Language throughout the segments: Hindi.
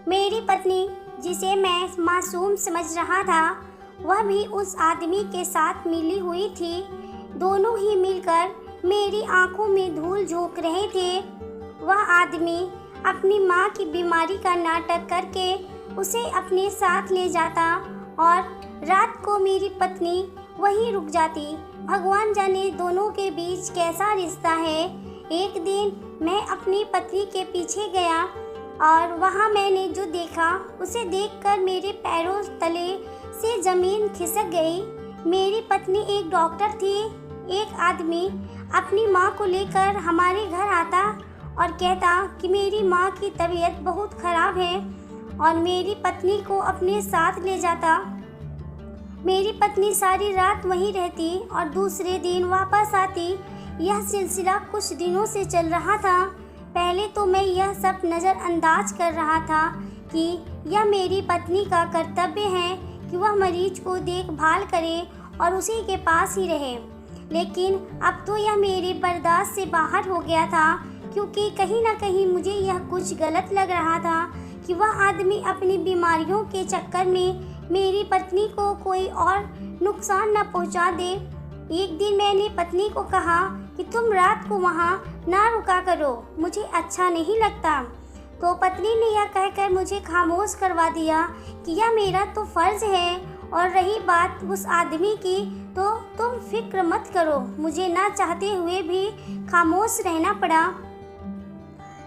मेरी पत्नी, जिसे मैं मासूम समझ रहा था, वह भी उस आदमी के साथ मिली हुई थी। दोनों ही मिलकर मेरी आंखों में धूल झोंक रहे थे। वह आदमी अपनी माँ की बीमारी का नाटक करके उसे अपने साथ ले जाता और रात को मेरी पत्नी वहीं रुक जाती। भगवान जाने दोनों के बीच कैसा रिश्ता है। एक दिन मैं अपनी पत्नी के पीछे गया और वहाँ मैंने जो देखा उसे देखकर मेरे पैरों तले से ज़मीन खिसक गई। मेरी पत्नी एक डॉक्टर थी। एक आदमी अपनी माँ को लेकर हमारे घर आता और कहता कि मेरी माँ की तबीयत बहुत ख़राब है और मेरी पत्नी को अपने साथ ले जाता। मेरी पत्नी सारी रात वहीं रहती और दूसरे दिन वापस आती। यह सिलसिला कुछ दिनों से चल रहा था। पहले तो मैं यह सब नज़रअंदाज कर रहा था कि यह मेरी पत्नी का कर्तव्य है कि वह मरीज को देखभाल करे और उसी के पास ही रहे। लेकिन अब तो यह मेरे बर्दाश्त से बाहर हो गया था, क्योंकि कहीं ना कहीं मुझे यह कुछ गलत लग रहा था कि वह आदमी अपनी बीमारियों के चक्कर में मेरी पत्नी को कोई और नुकसान न पहुंचा दे। एक दिन मैंने पत्नी को कहा कि तुम रात को वहाँ ना रुका करो, मुझे अच्छा नहीं लगता। तो पत्नी ने यह कहकर मुझे खामोश करवा दिया कि यह मेरा तो फ़र्ज़ है। और रही बात उस आदमी की, तो तुम फिक्र मत करो, मुझे ना चाहते हुए भी खामोश रहना पड़ा।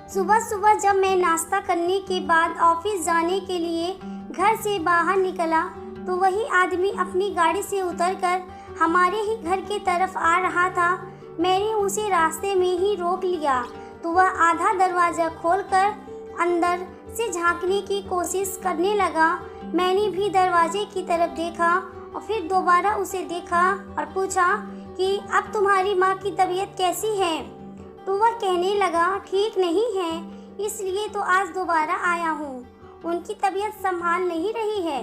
सुबह सुबह जब मैं नाश्ता करने के बाद ऑफिस जाने के लिए घर से बाहर निकला तो वही आदमी अपनी गाड़ी से उतरकर हमारे ही घर की तरफ आ रहा था। मैंने उसे रास्ते में ही रोक लिया तो वह आधा दरवाज़ा खोलकर अंदर से झांकने की कोशिश करने लगा। मैंने भी दरवाजे की तरफ देखा और फिर दोबारा उसे देखा और पूछा कि अब तुम्हारी माँ की तबीयत कैसी है? तो वह कहने लगा ठीक नहीं है, इसलिए तो आज दोबारा आया हूँ, उनकी तबीयत संभाल नहीं रही है।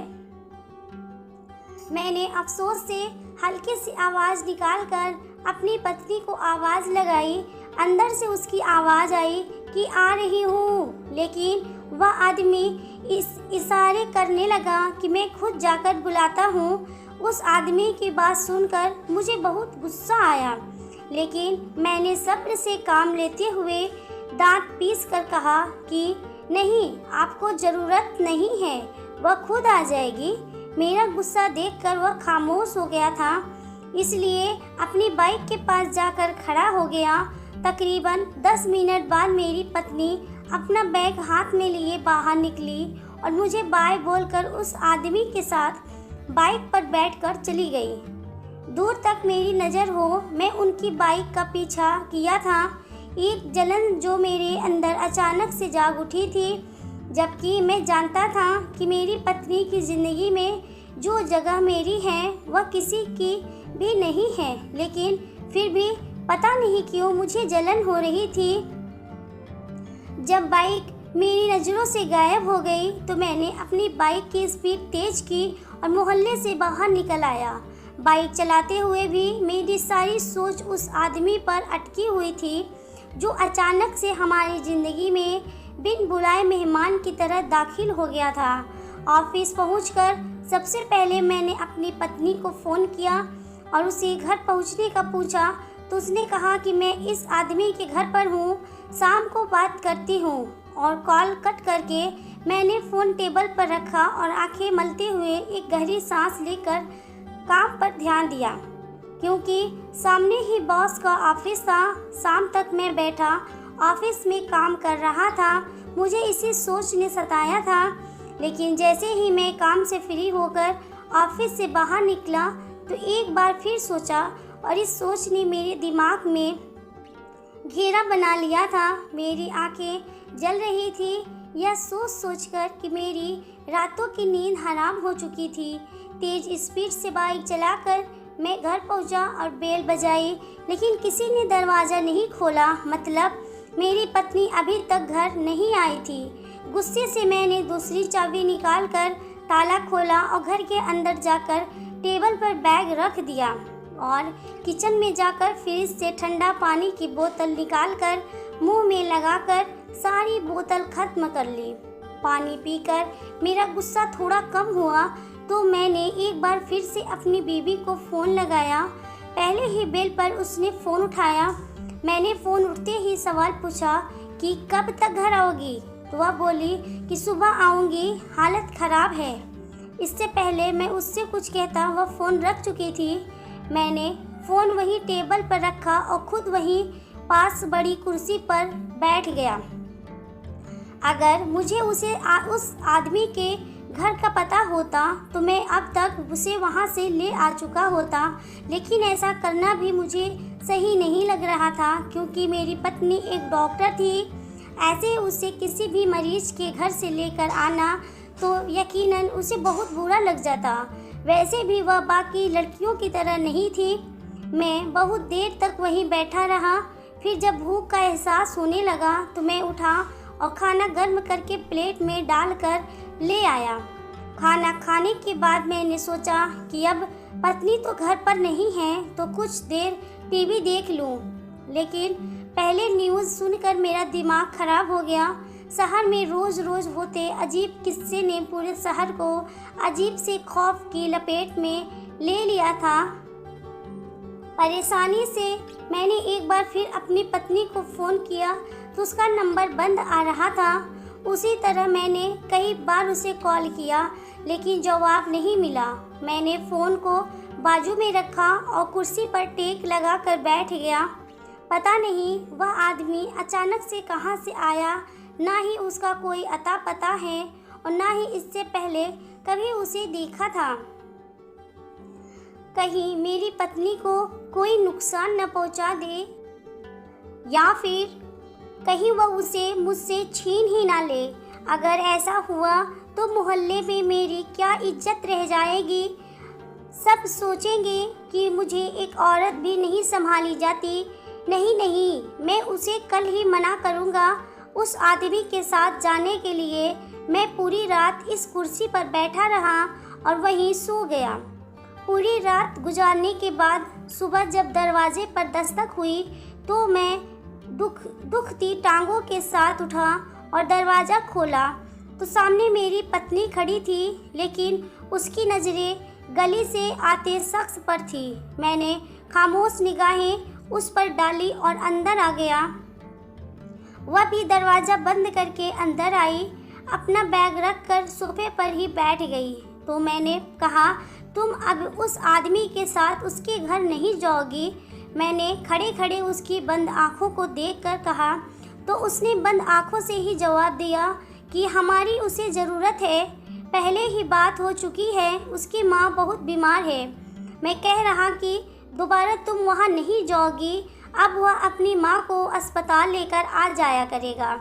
मैंने अफसोस से हल्की सी आवाज़ निकालकर अपनी पत्नी को आवाज़ लगाई। अंदर से उसकी आवाज़ आई कि आ रही हूँ, लेकिन वह आदमी इशारे करने लगा कि मैं खुद जाकर बुलाता हूँ। उस आदमी की बात सुनकर मुझे बहुत गुस्सा आया, लेकिन मैंने सब्र से काम लेते हुए दांत पीस कर कहा कि नहीं, आपको ज़रूरत नहीं है, वह खुद आ जाएगी। मेरा गुस्सा देखकर वह खामोश हो गया था, इसलिए अपनी बाइक के पास जाकर खड़ा हो गया। तकरीबन 10 मिनट बाद मेरी पत्नी अपना बैग हाथ में लिए बाहर निकली और मुझे बाय बोलकर उस आदमी के साथ बाइक पर बैठकर चली गई। दूर तक मेरी नज़र हो, मैं उनकी बाइक का पीछा किया था। एक जलन जो मेरे अंदर अचानक से जाग उठी थी, जबकि मैं जानता था कि मेरी पत्नी की ज़िंदगी में जो जगह मेरी है वह किसी की भी नहीं है, लेकिन फिर भी पता नहीं क्यों मुझे जलन हो रही थी। जब बाइक मेरी नज़रों से गायब हो गई तो मैंने अपनी बाइक की स्पीड तेज़ की और मोहल्ले से बाहर निकल आया। बाइक चलाते हुए भी मेरी सारी सोच उस आदमी पर अटकी हुई थी जो अचानक से हमारी ज़िंदगी में बिन बुलाए मेहमान की तरह दाखिल हो गया था। ऑफिस पहुंचकर सबसे पहले मैंने अपनी पत्नी को फ़ोन किया और उसे घर पहुंचने का पूछा तो उसने कहा कि मैं इस आदमी के घर पर हूं, शाम को बात करती हूं। और कॉल कट करके मैंने फ़ोन टेबल पर रखा और आंखें मलते हुए एक गहरी सांस लेकर काम पर ध्यान दिया, क्योंकि सामने ही बॉस का ऑफिस था। शाम तक मैं बैठा ऑफिस में काम कर रहा था। मुझे इसी सोच ने सताया था, लेकिन जैसे ही मैं काम से फ्री होकर ऑफिस से बाहर निकला तो एक बार फिर सोचा और इस सोच ने मेरे दिमाग में घेरा बना लिया था। मेरी आंखें जल रही थी यह सोच सोचकर कि मेरी रातों की नींद हराम हो चुकी थी। तेज़ स्पीड से बाइक चलाकर मैं घर पहुंचा और बेल बजाई, लेकिन किसी ने दरवाज़ा नहीं खोला, मतलब मेरी पत्नी अभी तक घर नहीं आई थी। गुस्से से मैंने दूसरी चाबी निकालकर ताला खोला और घर के अंदर जाकर टेबल पर बैग रख दिया और किचन में जाकर फ्रिज से ठंडा पानी की बोतल निकालकर मुंह में लगाकर सारी बोतल खत्म कर ली। पानी पीकर मेरा गुस्सा थोड़ा कम हुआ तो मैंने एक बार फिर से अपनी बीवी को फ़ोन लगाया। पहले ही बेल पर उसने फ़ोन उठाया। मैंने फ़ोन उठते ही सवाल पूछा कि कब तक घर आओगी, तो वह बोली कि सुबह आऊँगी, हालत ख़राब है। इससे पहले मैं उससे कुछ कहता वह फ़ोन रख चुकी थी। मैंने फ़ोन वहीं टेबल पर रखा और खुद वहीं पास बड़ी कुर्सी पर बैठ गया। अगर मुझे उस आदमी के घर का पता होता तो मैं अब तक उसे वहाँ से ले आ चुका होता, लेकिन ऐसा करना भी मुझे सही नहीं लग रहा था क्योंकि मेरी पत्नी एक डॉक्टर थी। ऐसे उसे किसी भी मरीज के घर से लेकर आना तो यकीनन उसे बहुत बुरा लग जाता। वैसे भी वह बाकी लड़कियों की तरह नहीं थी। मैं बहुत देर तक वहीं बैठा रहा। फिर जब भूख का एहसास होने लगा तो मैं उठा और खाना गर्म करके प्लेट में डालकर ले आया। खाना खाने के बाद मैंने सोचा कि अब पत्नी तो घर पर नहीं है तो कुछ देर टीवी देख लूं, लेकिन पहले न्यूज़ सुनकर मेरा दिमाग खराब हो गया। शहर में रोज़ रोज़ होते अजीब किस्से ने पूरे शहर को अजीब से खौफ की लपेट में ले लिया था। परेशानी से मैंने एक बार फिर अपनी पत्नी को फ़ोन किया तो उसका नंबर बंद आ रहा था। उसी तरह मैंने कई बार उसे कॉल किया लेकिन जवाब नहीं मिला। मैंने फ़ोन को बाजू में रखा और कुर्सी पर टेक लगा कर बैठ गया। पता नहीं वह आदमी अचानक से कहाँ से आया, ना ही उसका कोई अता पता है और ना ही इससे पहले कभी उसे देखा था। कहीं मेरी पत्नी को कोई नुकसान न पहुंचा दे या फिर कहीं वह उसे मुझसे छीन ही ना ले। अगर ऐसा हुआ तो मोहल्ले में मेरी क्या इज्जत रह जाएगी। सब सोचेंगे कि मुझे एक औरत भी नहीं संभाली जाती। नहीं, मैं उसे कल ही मना करूँगा उस आदमी के साथ जाने के लिए। मैं पूरी रात इस कुर्सी पर बैठा रहा और वहीं सो गया। पूरी रात गुजारने के बाद सुबह जब दरवाजे पर दस्तक हुई तो मैं दुखती टांगों के साथ उठा और दरवाज़ा खोला तो सामने मेरी पत्नी खड़ी थी, लेकिन उसकी नज़रें गली से आते शख्स पर थी। मैंने खामोश निगाहें उस पर डाली और अंदर आ गया। वह भी दरवाज़ा बंद करके अंदर आई, अपना बैग रखकर सोफे पर ही बैठ गई। तो मैंने कहा, तुम अब उस आदमी के साथ उसके घर नहीं जाओगी? मैंने खड़े खड़े उसकी बंद आँखों को देखकर कहा तो उसने बंद आँखों से ही जवाब दिया कि हमारी उसे ज़रूरत है, पहले ही बात हो चुकी है, उसकी माँ बहुत बीमार है। मैं कह रहा कि दोबारा तुम वहाँ नहीं जाओगी, अब वह अपनी माँ को अस्पताल लेकर आ जाया करेगा।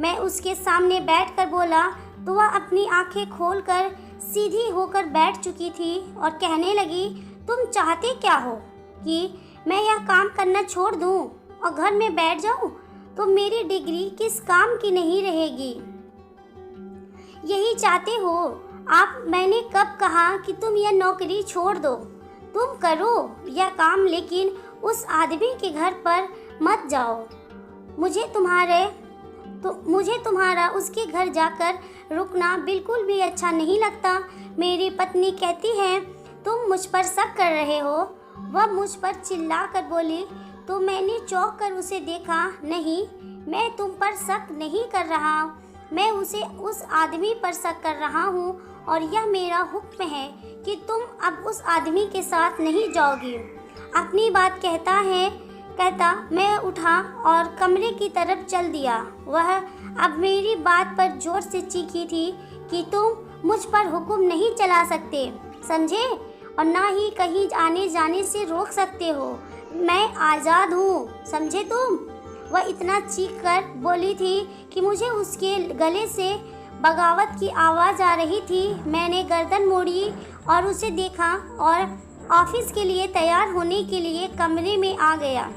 मैं उसके सामने बैठकर बोला तो वह अपनी आंखें खोलकर सीधी होकर बैठ चुकी थी और कहने लगी, तुम चाहते क्या हो कि मैं यह काम करना छोड़ दूं और घर में बैठ जाऊं? तो मेरी डिग्री किस काम की नहीं रहेगी? यही चाहते हो आप? मैंने कब कहा कि तुम यह नौकरी छोड़ दो? तुम करो यह काम, लेकिन उस आदमी के घर पर मत जाओ। मुझे तुम्हारा उसके घर जाकर रुकना बिल्कुल भी अच्छा नहीं लगता। मेरी पत्नी कहती है तुम मुझ पर शक कर रहे हो। वह मुझ पर चिल्ला कर बोली तो मैंने चौंक कर उसे देखा। नहीं, मैं तुम पर शक नहीं कर रहा, मैं उस आदमी पर शक कर रहा हूँ और यह मेरा हुक्म है कि तुम अब उस आदमी के साथ नहीं जाओगी। अपनी बात कहता मैं उठा और कमरे की तरफ चल दिया। वह अब मेरी बात पर जोर से चीखी थी कि तुम मुझ पर हुक्म नहीं चला सकते, समझे? और ना ही कहीं आने जाने से रोक सकते हो। मैं आज़ाद हूँ, समझे तुम? वह इतना चीख कर बोली थी कि मुझे उसके गले से बगावत की आवाज़ आ रही थी। मैंने गर्दन मोड़ी और उसे देखा और ऑफिस के लिए तैयार होने के लिए कमरे में आ गया।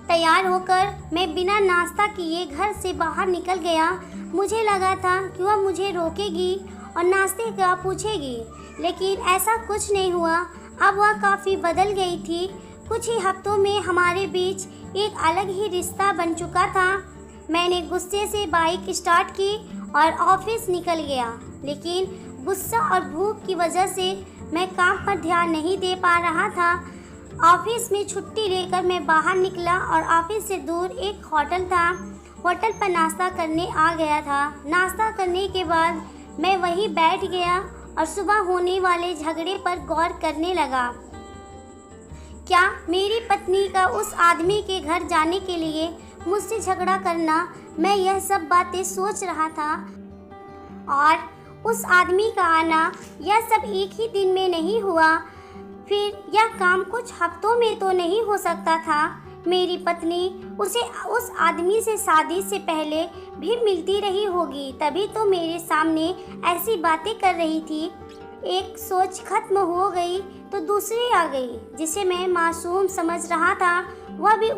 तैयार होकर मैं बिना नाश्ता किए घर से बाहर निकल गया। मुझे लगा था कि वह मुझे रोकेगी और नाश्ते का पूछेगी, लेकिन ऐसा कुछ नहीं हुआ। अब वह काफ़ी बदल गई थी। कुछ ही हफ्तों में हमारे बीच एक अलग ही रिश्ता बन चुका था। मैंने गुस्से से बाइक स्टार्ट की और ऑफिस निकल गया। लेकिन गुस्सा और भूख की वजह से मैं काम पर ध्यान नहीं दे पा रहा था। ऑफिस में छुट्टी लेकर मैं बाहर निकला और ऑफिस से दूर एक होटल था। होटल पर नाश्ता करने आ गया था। नाश्ता करने के बाद मैं वहीं बैठ गया और सुबह होने वाले झगड़े पर गौर करने लगा। क्या मेरी पत्नी का उस आदमी के घर जाने के लिए मुझसे झगड़ा करना, मैं यह सब बातें सोच रहा था। और उस आदमी का आना, यह सब एक ही दिन में नहीं हुआ। फिर यह काम कुछ हफ्तों में तो नहीं हो सकता था। मेरी पत्नी उसे उस आदमी से शादी से पहले भी मिलती रही होगी, तभी तो मेरे सामने ऐसी बातें कर रही थी। एक सोच खत्म हो गई तो दूसरी आ गई। जिसे मैं मासूम समझ रहा था, वह भी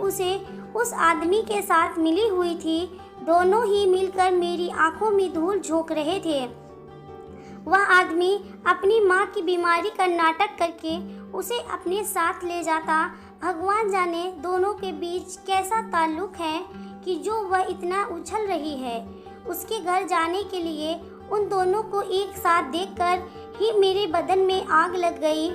उस आदमी के साथ मिली हुई थी। दोनों ही मिलकर मेरी आंखों में धूल झोंक रहे थे। वह आदमी अपनी माँ की बीमारी का नाटक करके उसे अपने साथ ले जाता। भगवान जाने दोनों के बीच कैसा ताल्लुक है कि जो वह इतना उछल रही है। उसके घर जाने के लिए उन दोनों को एक साथ देखकर ही मेरे बदन में आग लग गई,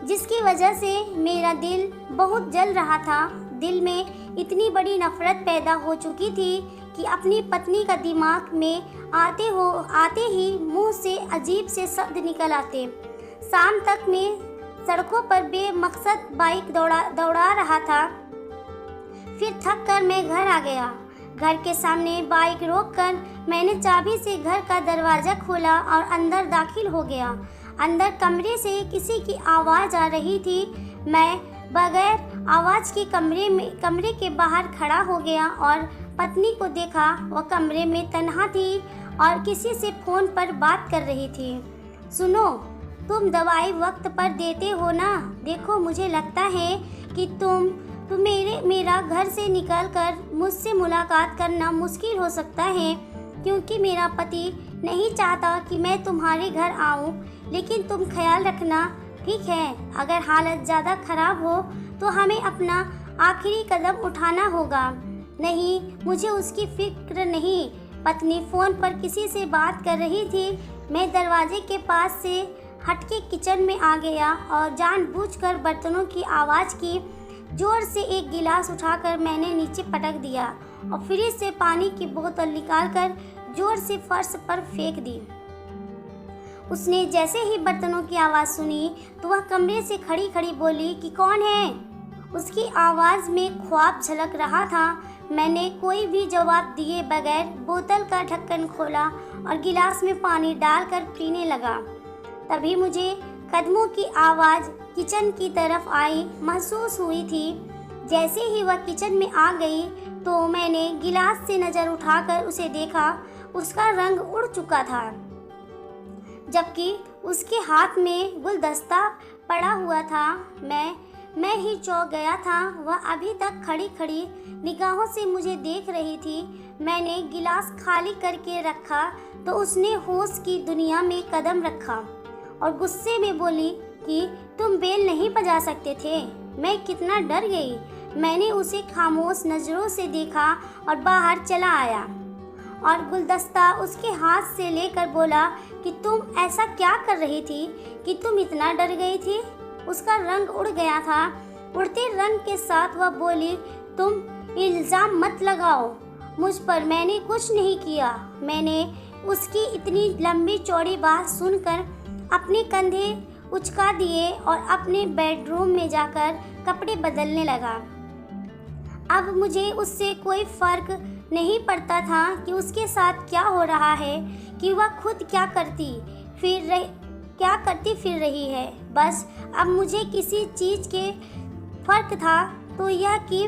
जिसकी वजह से मेरा दिल बहुत जल रहा था। दिल में इतनी बड़ी नफरत पैदा हो चुकी थी कि अपनी पत्नी का दिमाग में आते ही मुंह से अजीब से शब्द निकल आते। शाम तक मैं सड़कों पर बेमकसद बाइक दौड़ा रहा था। फिर थक कर मैं घर आ गया। घर के सामने बाइक रोककर मैंने चाबी से घर का दरवाज़ा खोला और अंदर दाखिल हो गया। अंदर कमरे से किसी की आवाज़ आ रही थी। मैं बगैर आवाज़ के कमरे के बाहर खड़ा हो गया और पत्नी को देखा। वह कमरे में तन्हा थी और किसी से फ़ोन पर बात कर रही थी। सुनो, तुम दवाई वक्त पर देते हो ना? देखो, मुझे लगता है कि तुम मेरा घर से निकलकर मुझसे मुलाकात करना मुश्किल हो सकता है, क्योंकि मेरा पति नहीं चाहता कि मैं तुम्हारे घर आऊं। लेकिन तुम ख्याल रखना, ठीक है? अगर हालत ज़्यादा खराब हो तो हमें अपना आखिरी कदम उठाना होगा। नहीं, मुझे उसकी फिक्र नहीं। पत्नी फ़ोन पर किसी से बात कर रही थी। मैं दरवाजे के पास से हटके किचन में आ गया और जानबूझकर बर्तनों की आवाज़ की। जोर से एक गिलास उठाकर मैंने नीचे पटक दिया और फ्रिज से पानी की बोतल निकालकर जोर से फर्श पर फेंक दी। उसने जैसे ही बर्तनों की आवाज़ सुनी तो वह कमरे से खड़ी खड़ी बोली कि कौन है? उसकी आवाज़ में ख्वाब झलक रहा था। मैंने कोई भी जवाब दिए बगैर बोतल का ढक्कन खोला और गिलास में पानी डालकर पीने लगा। तभी मुझे कदमों की आवाज़ किचन की तरफ आई महसूस हुई थी। जैसे ही वह किचन में आ गई तो मैंने गिलास से नज़र उठाकर उसे देखा। उसका रंग उड़ चुका था, जबकि उसके हाथ में गुलदस्ता पड़ा हुआ था। मैं ही चौंक गया था। वह अभी तक खड़ी खड़ी निगाहों से मुझे देख रही थी। मैंने गिलास खाली करके रखा तो उसने होश की दुनिया में कदम रखा और गुस्से में बोली कि तुम बेल नहीं बजा सकते थे। मैं कितना डर गई। मैंने उसे खामोश नज़रों से देखा और बाहर चला आया और गुलदस्ता उसके हाथ से लेकर बोला कि तुम ऐसा क्या कर रही थी कि तुम इतना डर गई थी? उसका रंग उड़ गया था। उड़ते रंग के साथ वह बोली, तुम इल्ज़ाम मत लगाओ मुझ पर, मैंने कुछ नहीं किया। मैंने उसकी इतनी लंबी चौड़ी बात सुनकर अपने कंधे उचका दिए और अपने बेडरूम में जाकर कपड़े बदलने लगा। अब मुझे उससे कोई फ़र्क नहीं पड़ता था कि उसके साथ क्या हो रहा है, कि वह खुद क्या करती फिर रही है। बस अब मुझे किसी चीज़ के फ़र्क था तो यह कि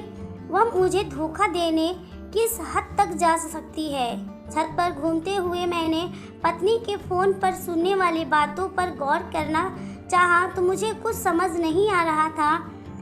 वह मुझे धोखा देने किस हद तक जा सकती है। छत पर घूमते हुए मैंने पत्नी के फ़ोन पर सुनने वाली बातों पर गौर करना चाहा तो मुझे कुछ समझ नहीं आ रहा था।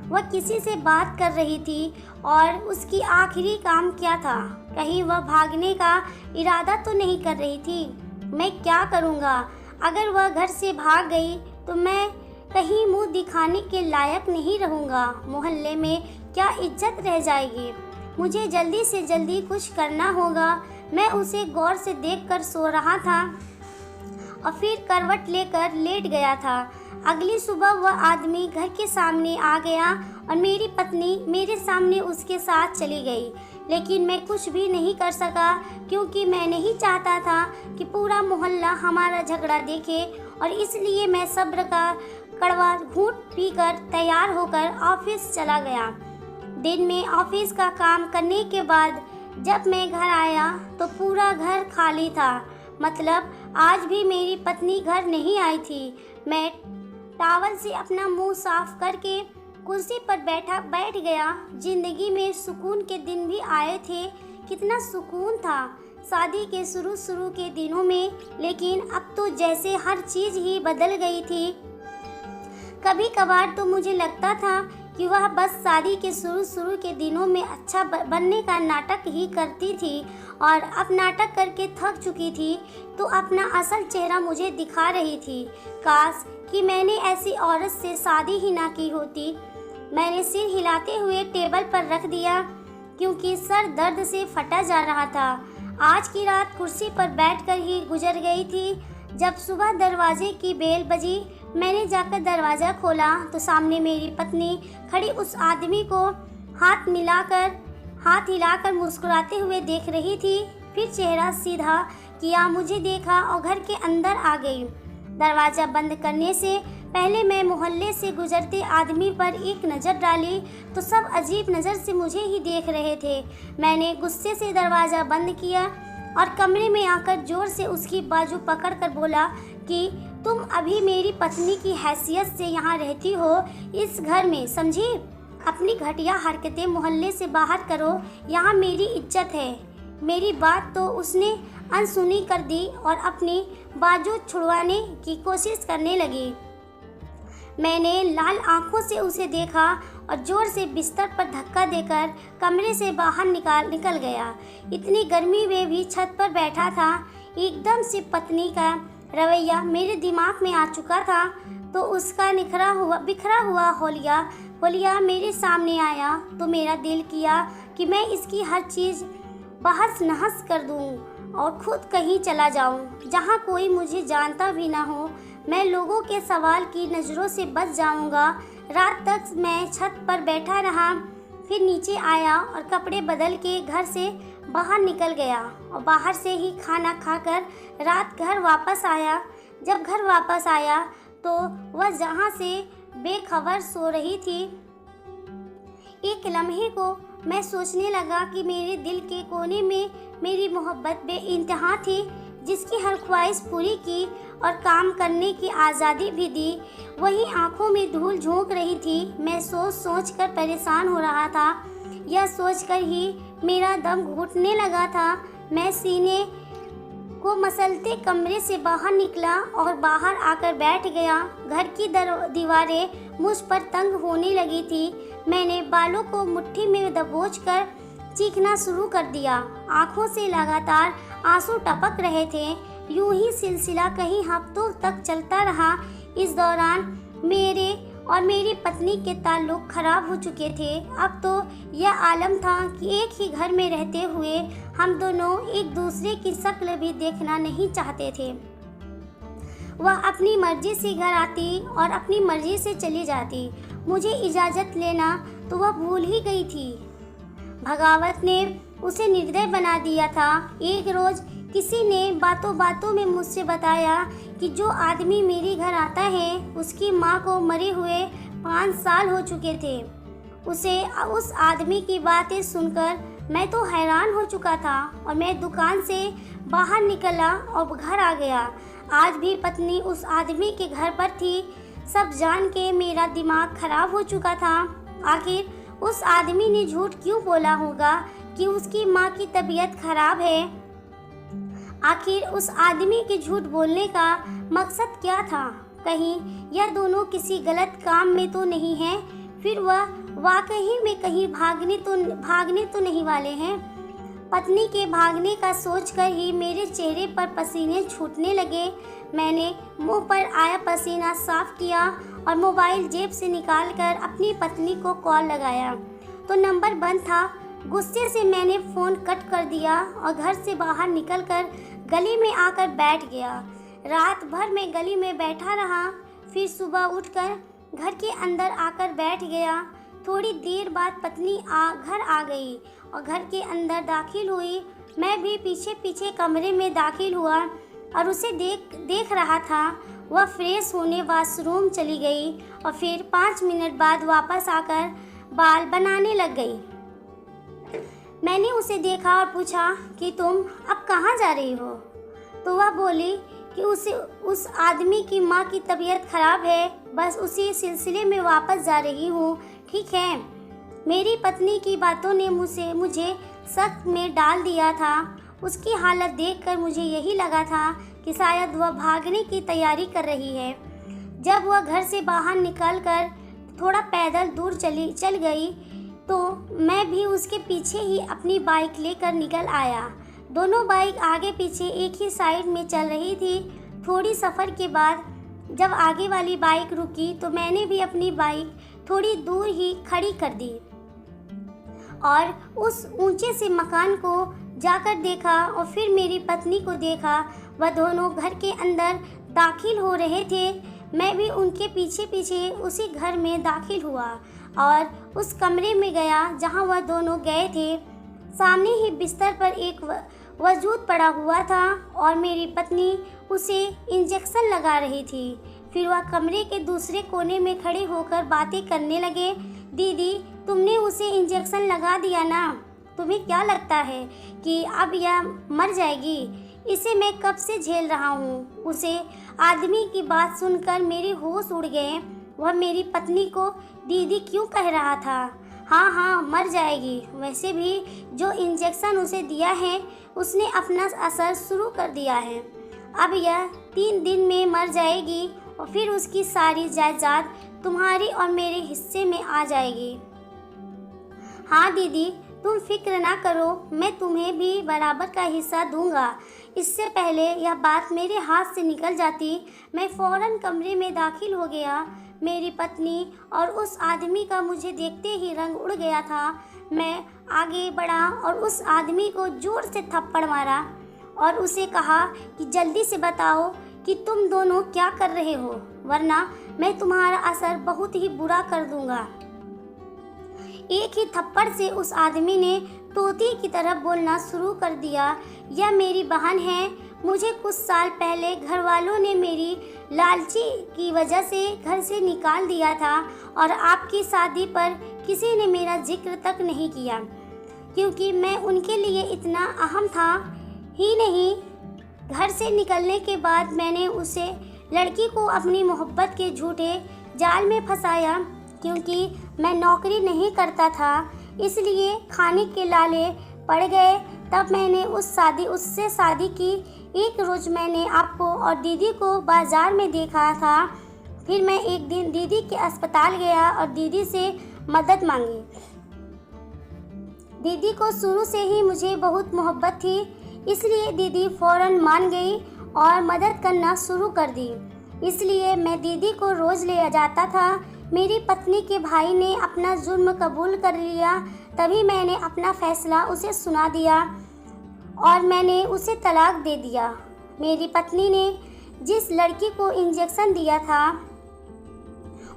वह किसी से बात कर रही थी और उसकी आखिरी काम क्या था? कहीं वह भागने का इरादा तो नहीं कर रही थी? मैं क्या करूँगा? अगर वह घर से भाग गई तो मैं कहीं मुंह दिखाने के लायक नहीं रहूँगा। मोहल्ले में क्या इज्जत रह जाएगी? मुझे जल्दी से जल्दी कुछ करना होगा। मैं उसे गौर से देखकर सो रहा था और फिर करवट लेकर लेट गया था। अगली सुबह वह आदमी घर के सामने आ गया और मेरी पत्नी मेरे सामने उसके साथ चली गई, लेकिन मैं कुछ भी नहीं कर सका क्योंकि मैं नहीं चाहता था कि पूरा मोहल्ला हमारा झगड़ा देखे, और इसलिए मैं सब्र का कड़वा घूंट पीकर तैयार होकर ऑफिस चला गया। दिन में ऑफिस का काम करने के बाद जब मैं घर आया तो पूरा घर खाली था, मतलब आज भी मेरी पत्नी घर नहीं आई थी। मैं टॉवल से अपना मुंह साफ करके कुर्सी पर बैठ गया। जिंदगी में सुकून के दिन भी आए थे, कितना सुकून था शादी के शुरू के दिनों में, लेकिन अब तो जैसे हर चीज़ ही बदल गई थी। कभी कभार तो मुझे लगता था कि वह बस शादी के शुरू के दिनों में अच्छा बनने का नाटक ही करती थी, और अब नाटक करके थक चुकी थी तो अपना असल चेहरा मुझे दिखा रही थी। काश कि मैंने ऐसी औरत से शादी ही ना की होती। मैंने सिर हिलाते हुए टेबल पर रख दिया क्योंकि सर दर्द से फटा जा रहा था। आज की रात कुर्सी पर बैठकर ही गुजर गई थी। जब सुबह दरवाजे की बेल बजी, मैंने जाकर दरवाज़ा खोला तो सामने मेरी पत्नी खड़ी उस आदमी को हाथ हिलाकर मुस्कुराते हुए देख रही थी। फिर चेहरा सीधा किया, मुझे देखा और घर के अंदर आ गई। दरवाज़ा बंद करने से पहले मैं मोहल्ले से गुजरते आदमी पर एक नज़र डाली तो सब अजीब नज़र से मुझे ही देख रहे थे। मैंने गुस्से से दरवाज़ा बंद किया और कमरे में आकर जोर से उसकी बाजू पकड़कर बोला कि तुम अभी मेरी पत्नी की हैसियत से यहाँ रहती हो इस घर में, समझी? अपनी घटिया हरकतें मोहल्ले से बाहर करो, यहाँ मेरी इज्जत है। मेरी बात तो उसने अनसुनी कर दी और अपनी बाजू छुड़वाने की कोशिश करने लगी। मैंने लाल आंखों से उसे देखा और जोर से बिस्तर पर धक्का देकर कमरे से बाहर निकल गया। इतनी गर्मी में भी छत पर बैठा था। एकदम से पत्नी का रवैया मेरे दिमाग में आ चुका था तो उसका बिखरा हुआ होलिया मेरे सामने आया तो मेरा दिल किया कि मैं इसकी हर चीज़ बहस नहस कर दूं और खुद कहीं चला जाऊं जहां कोई मुझे जानता भी ना हो। मैं लोगों के सवाल की नज़रों से बच जाऊंगा। रात तक मैं छत पर बैठा रहा, फिर नीचे आया और कपड़े बदल के घर से बाहर निकल गया और बाहर से ही खाना खाकर रात घर वापस आया। जब घर वापस आया तो वह जहाँ से बेखबर सो रही थी, एक लम्हे को मैं सोचने लगा कि मेरे दिल के कोने में मेरी मोहब्बत बेइंतहा थी, जिसकी हर ख्वाहिश पूरी की और काम करने की आज़ादी भी दी। वही आंखों में धूल झोंक रही थी। मैं सोच कर परेशान हो रहा था। यह सोचकर ही मेरा दम घुटने लगा था। मैं सीने को मसलते कमरे से बाहर निकला और बाहर आकर बैठ गया। घर की दीवारें मुझ पर तंग होने लगी थी। मैंने बालों को मुट्ठी में दबोचकर चीखना शुरू कर दिया। आंखों से लगातार आंसू टपक रहे थे। यूं ही सिलसिला कई हफ्तों तक चलता रहा। इस दौरान मेरे और मेरी पत्नी के ताल्लुक खराब हो चुके थे। अब तो यह आलम था कि एक ही घर में रहते हुए हम दोनों एक दूसरे की शक्ल भी देखना नहीं चाहते थे। वह अपनी मर्जी से घर आती और अपनी मर्जी से चली जाती। मुझे इजाज़त लेना तो वह भूल ही गई थी। भगावत ने उसे निर्दय बना दिया था। एक रोज़ किसी ने बातों बातों में मुझसे बताया कि जो आदमी मेरे घर आता है उसकी माँ को मरे हुए 5 साल हो चुके थे। उस आदमी की बातें सुनकर मैं तो हैरान हो चुका था और मैं दुकान से बाहर निकला और घर आ गया। आज भी पत्नी उस आदमी के घर पर थी। सब जान के मेरा दिमाग खराब हो चुका था। आखिर उस आदमी ने झूठ क्यों बोला होगा कि उसकी माँ की तबीयत खराब है? आखिर उस आदमी के झूठ बोलने का मकसद क्या था? कहीं यह दोनों किसी गलत काम में तो नहीं हैं? फिर वह वाकई में कहीं भागने तो नहीं वाले हैं? पत्नी के भागने का सोचकर ही मेरे चेहरे पर पसीने छूटने लगे। मैंने मुंह पर आया पसीना साफ किया और मोबाइल जेब से निकालकर अपनी पत्नी को कॉल लगाया तो नंबर बंद था। गुस्से से मैंने फ़ोन कट कर दिया और घर से बाहर निकलकर गली में आकर बैठ गया। रात भर मैं गली में बैठा रहा, फिर सुबह उठकर घर के अंदर आकर बैठ गया। थोड़ी देर बाद पत्नी घर आ गई और घर के अंदर दाखिल हुई। मैं भी पीछे पीछे कमरे में दाखिल हुआ और उसे देख रहा था। वह फ्रेश होने वॉशरूम चली गई और फिर 5 मिनट बाद वापस आकर बाल बनाने लग गई। मैंने उसे देखा और पूछा कि तुम अब कहाँ जा रही हो? तो वह बोली कि उस आदमी की माँ की तबीयत खराब है, बस उसी सिलसिले में वापस जा रही हूँ। ठीक है। मेरी पत्नी की बातों ने मुझे शक में डाल दिया था। उसकी हालत देखकर मुझे यही लगा था कि शायद वह भागने की तैयारी कर रही है। जब वह घर से बाहर निकलकर थोड़ा पैदल दूर चल गई तो मैं भी उसके पीछे ही अपनी बाइक लेकर निकल आया। दोनों बाइक आगे पीछे एक ही साइड में चल रही थी। थोड़ी सफ़र के बाद जब आगे वाली बाइक रुकी तो मैंने भी अपनी बाइक थोड़ी दूर ही खड़ी कर दी और उस ऊंचे से मकान को जाकर देखा और फिर मेरी पत्नी को देखा। वह दोनों घर के अंदर दाखिल हो रहे थे। मैं भी उनके पीछे पीछे उसी घर में दाखिल हुआ और उस कमरे में गया जहां वह दोनों गए थे। सामने ही बिस्तर पर एक वजूद पड़ा हुआ था और मेरी पत्नी उसे इंजेक्शन लगा रही थी। फिर वह कमरे के दूसरे कोने में खड़े होकर बातें करने लगे। दीदी, तुमने उसे इंजेक्शन लगा दिया ना? तुम्हें क्या लगता है कि अब यह मर जाएगी? इसे मैं कब से झेल रहा हूँ। उसे आदमी की बात सुनकर मेरे होश उड़ गए। वह मेरी पत्नी को दीदी क्यों कह रहा था? हाँ, मर जाएगी। वैसे भी जो इंजेक्शन उसे दिया है उसने अपना असर शुरू कर दिया है। अब यह 3 दिन में मर जाएगी और फिर उसकी सारी जायदाद तुम्हारी और मेरे हिस्से में आ जाएगी। हाँ दीदी, तुम फिक्र ना करो, मैं तुम्हें भी बराबर का हिस्सा दूंगा। इससे पहले यह बात मेरे हाथ से निकल जाती, मैं फ़ौरन कमरे में दाखिल हो गया। मेरी पत्नी और उस आदमी का मुझे देखते ही रंग उड़ गया था। मैं आगे बढ़ा और उस आदमी को जोर से थप्पड़ मारा और उसे कहा कि जल्दी से बताओ कि तुम दोनों क्या कर रहे हो, वरना मैं तुम्हारा असर बहुत ही बुरा कर दूंगा। एक ही थप्पड़ से उस आदमी ने तोते की तरह बोलना शुरू कर दिया। यह मेरी बहन है। मुझे कुछ साल पहले घर वालों ने मेरी लालची की वजह से घर से निकाल दिया था और आपकी शादी पर किसी ने मेरा जिक्र तक नहीं किया, क्योंकि मैं उनके लिए इतना अहम था ही नहीं। घर से निकलने के बाद मैंने उसे लड़की को अपनी मोहब्बत के झूठे जाल में फंसाया। क्योंकि मैं नौकरी नहीं करता था, इसलिए खाने के लाले पड़ गए। तब मैंने उससे शादी की। एक रोज़ मैंने आपको और दीदी को बाज़ार में देखा था। फिर मैं एक दिन दीदी के अस्पताल गया और दीदी से मदद मांगी। दीदी को शुरू से ही मुझे बहुत मोहब्बत थी, इसलिए दीदी फ़ौरन मान गई और मदद करना शुरू कर दी। इसलिए मैं दीदी को रोज़ ले जाता था। मेरी पत्नी के भाई ने अपना जुर्म कबूल कर लिया। तभी मैंने अपना फ़ैसला उसे सुना दिया और मैंने उसे तलाक दे दिया। मेरी पत्नी ने जिस लड़की को इंजेक्शन दिया था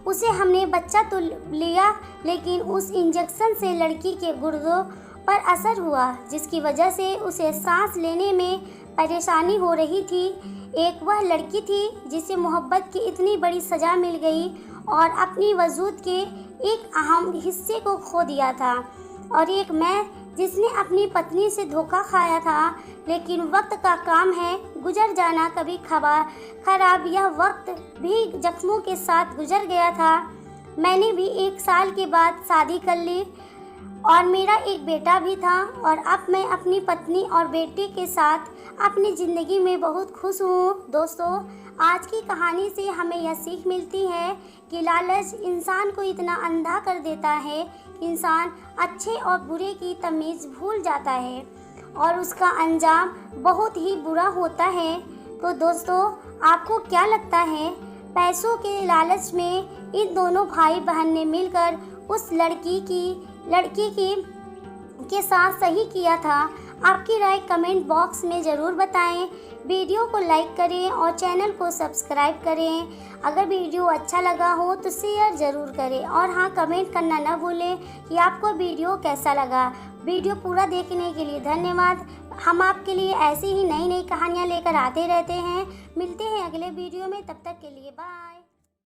उसे हमने बच्चा तो लिया, लेकिन उस इंजेक्शन से लड़की के गुर्दों पर असर हुआ, जिसकी वजह से उसे सांस लेने में परेशानी हो रही थी। एक वह लड़की थी जिसे मोहब्बत की इतनी बड़ी सज़ा मिल गई और अपनी वजूद के एक अहम हिस्से को खो दिया था, और एक मैं जिसने अपनी पत्नी से धोखा खाया था। लेकिन वक्त का काम है गुजर जाना, कभी खराब। यह वक्त भी जख्मों के साथ गुजर गया था। मैंने भी 1 साल के बाद शादी कर ली और मेरा एक बेटा भी था, और अब मैं अपनी पत्नी और बेटे के साथ अपनी ज़िंदगी में बहुत खुश हूँ। दोस्तों, आज की कहानी से हमें यह सीख मिलती है कि लालच इंसान को इतना अंधा कर देता है कि इंसान अच्छे और बुरे की तमीज़ भूल जाता है और उसका अंजाम बहुत ही बुरा होता है। तो दोस्तों, आपको क्या लगता है, पैसों के लालच में इन दोनों भाई बहन ने मिलकर उस लड़की की के साथ सही किया था। आपकी राय कमेंट बॉक्स में ज़रूर बताएं। वीडियो को लाइक करें और चैनल को सब्सक्राइब करें। अगर वीडियो अच्छा लगा हो तो शेयर ज़रूर करें और हाँ, कमेंट करना ना भूलें कि आपको वीडियो कैसा लगा। वीडियो पूरा देखने के लिए धन्यवाद। हम आपके लिए ऐसी ही नई नई कहानियाँ लेकर आते रहते हैं। मिलते हैं अगले वीडियो में, तब तक के लिए बाय।